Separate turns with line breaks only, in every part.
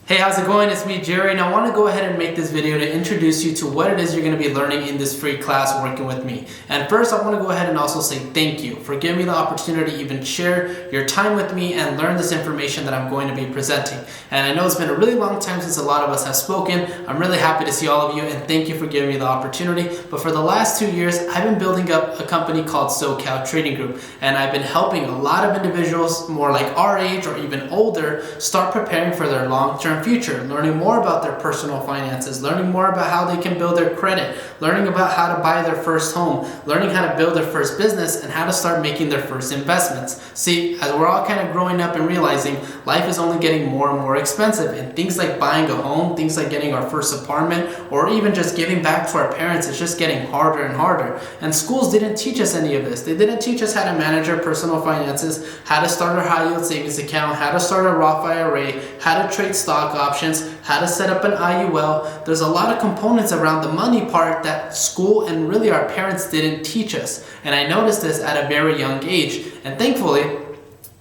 Hey, how's it going? It's me, Jerry, and I want to go ahead and make this video to introduce you to what it is you're going to be learning in this free class working with me. And first, I want to go ahead and also say thank you for giving me the opportunity to even share your time with me and learn this information that I'm going to be presenting. And I know it's been a really long time since a lot of us have spoken. I'm really happy to see all of you, and thank you for giving me the opportunity. But for the last 2 years, I've been building up a company called SoCal Trading Group, and I've been helping a lot of individuals more like our age or even older start preparing for their long-term future, learning more about their personal finances, learning more about how they can build their credit, learning about how to buy their first home, learning how to build their first business, and how to start making their first investments. See, as we're all kind of growing up and realizing life is only getting more and more expensive, and things like buying a home, things like getting our first apartment, or even just giving back to our parents is just getting harder and harder. And schools didn't teach us any of this. They didn't teach us how to manage our personal finances, how to start our high yield savings account, how to start a Roth IRA, how to trade stock options, how to set up an IUL. There's a lot of components around the money part that school and really our parents didn't teach us. And I noticed this at a very young age. And thankfully,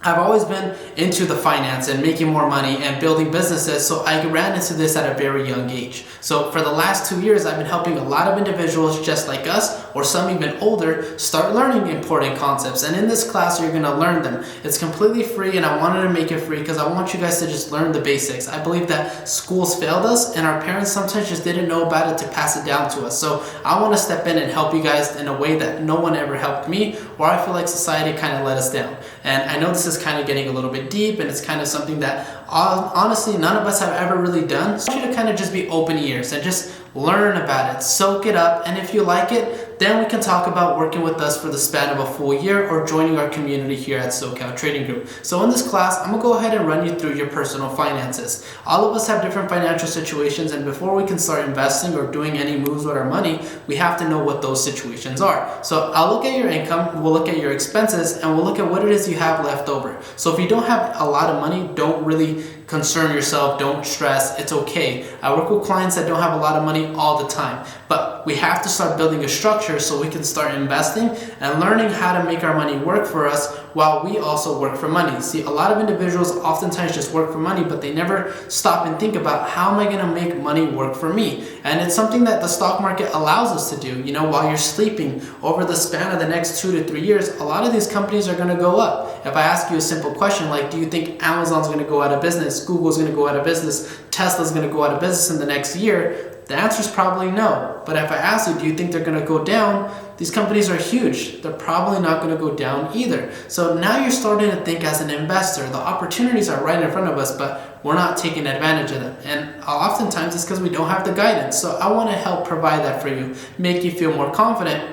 I've always been into the finance and making more money and building businesses, so I ran into this at a very young age. So for the last 2 years, I've been helping a lot of individuals just like us, or some even older, start learning important concepts. And in this class, you're gonna learn them. It's completely free, and I wanted to make it free because I want you guys to just learn the basics. I believe that schools failed us, and our parents sometimes just didn't know about it to pass it down to us. So I want to step in and help you guys in a way that no one ever helped me, or I feel like society kind of let us down. And I know this is kind of getting a little bit deep, and it's kind of something that honestly none of us have ever really done. So I want you to kind of just be open ears and just learn about it, soak it up, and if you like it, then we can talk about working with us for the span of a full year or joining our community here at SoCal Trading Group. So in this class, I'm gonna go ahead and run you through your personal finances. All of us have different financial situations, and before we can start investing or doing any moves with our money, we have to know what those situations are. So I'll look at your income, we'll look at your expenses, and we'll look at what it is you have left over. So if you don't have a lot of money, don't really concern yourself, don't stress, it's okay. I work with clients that don't have a lot of money all the time, but we have to start building a structure so we can start investing and learning how to make our money work for us while we also work for money. See, a lot of individuals oftentimes just work for money, but they never stop and think about, how am I gonna make money work for me? And it's something that the stock market allows us to do. You know, while you're sleeping, over the span of the next 2 to 3 years, a lot of these companies are gonna go up. If I ask you a simple question like, do you think Amazon's gonna go out of business, Google's gonna go out of business, Tesla's gonna go out of business in the next year? The answer is probably no. But if I ask you, do you think they're gonna go down? These companies are huge. They're probably not gonna go down either. So now you're starting to think as an investor. The opportunities are right in front of us, but we're not taking advantage of them. And oftentimes it's because we don't have the guidance. So I wanna help provide that for you, make you feel more confident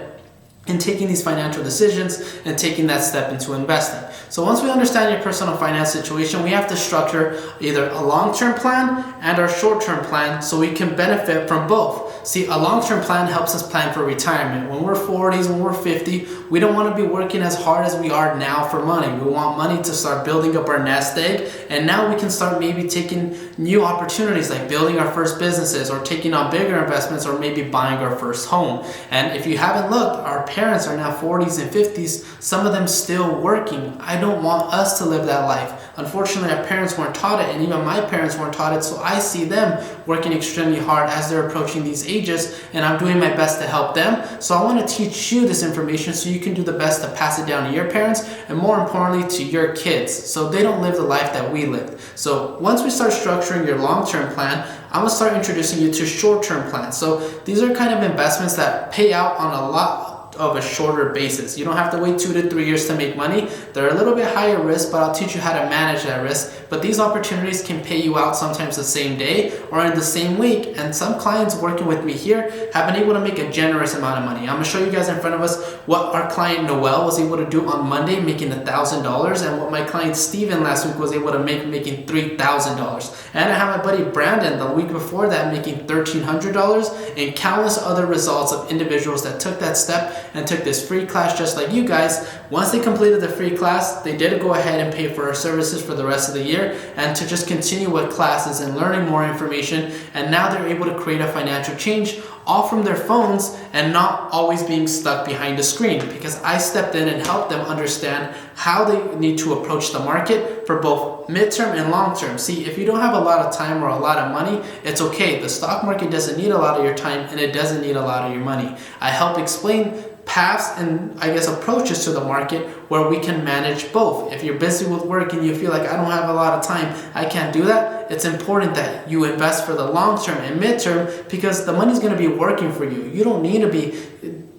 in taking these financial decisions and taking that step into investing. So once we understand your personal finance situation, we have to structure either a long-term plan and our short-term plan so we can benefit from both. See, a long-term plan helps us plan for retirement. When we're 40s, when we're 50, we don't want to be working as hard as we are now for money. We want money to start building up our nest egg, and now we can start maybe taking new opportunities like building our first businesses or taking on bigger investments or maybe buying our first home. And if you haven't looked, our parents are now 40s and 50s, some of them still working. I don't want us to live that life. Unfortunately, our parents weren't taught it, and even my parents weren't taught it, so I see them working extremely hard as they're approaching these ages, and I'm doing my best to help them. So I want to teach you this information so you can do the best to pass it down to your parents, and more importantly to your kids, so they don't live the life that we lived. So once we start structuring your long-term plan, I'm gonna start introducing you to short-term plans. So these are kind of investments that pay out on a lot of a shorter basis. You don't have to wait 2 to 3 years to make money. They're a little bit higher risk, but I'll teach you how to manage that risk. But these opportunities can pay you out sometimes the same day or in the same week. And some clients working with me here have been able to make a generous amount of money. I'm gonna show you guys in front of us what our client Noel was able to do on Monday, making $1,000, and what my client Steven last week was able to make, making $3,000. And I have my buddy Brandon the week before that making $1,300, and countless other results of individuals that took that step and took this free class just like you guys. Once they completed the free class, they did go ahead and pay for our services for the rest of the year and to just continue with classes and learning more information, and now they're able to create a financial change all from their phones and not always being stuck behind a screen, because I stepped in and helped them understand how they need to approach the market for both midterm and long term. See, if you don't have a lot of time or a lot of money, it's okay. The stock market doesn't need a lot of your time and it doesn't need a lot of your money. I help explain paths and approaches to the market where we can manage both. If you're busy with work and you feel like I don't have a lot of time, I can't do that, it's important that you invest for the long term and midterm, because the money's going to be working for you. You don't need to be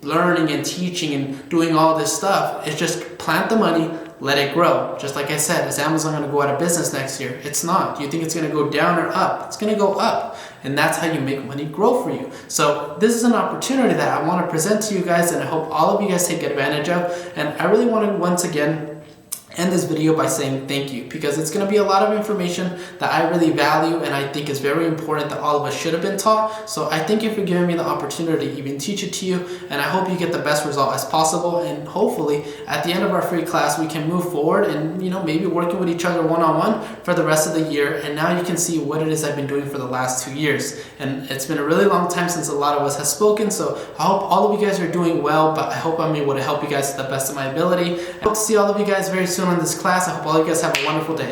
learning and teaching and doing all this stuff. It's just plant the money, let it grow. Just like I said, is Amazon going to go out of business next year? It's not. Do you think it's going to go down or up? It's going to go up. And that's how you make money grow for you. So this is an opportunity that I want to present to you guys, and I hope all of you guys take advantage of. And I really want to once again end this video by saying thank you, because it's going to be a lot of information that I really value and I think is very important that all of us should have been taught. So I thank you for giving me the opportunity to even teach it to you, and I hope you get the best result as possible. And hopefully at the end of our free class we can move forward and maybe working with each other one-on-one for the rest of the year. And now you can see what it is I've been doing for the last 2 years, and it's been a really long time since a lot of us have spoken. So I hope all of you guys are doing well, but I hope I'm able to help you guys to the best of my ability. I hope to see all of you guys very soon on this class. I hope all you guys have a wonderful day.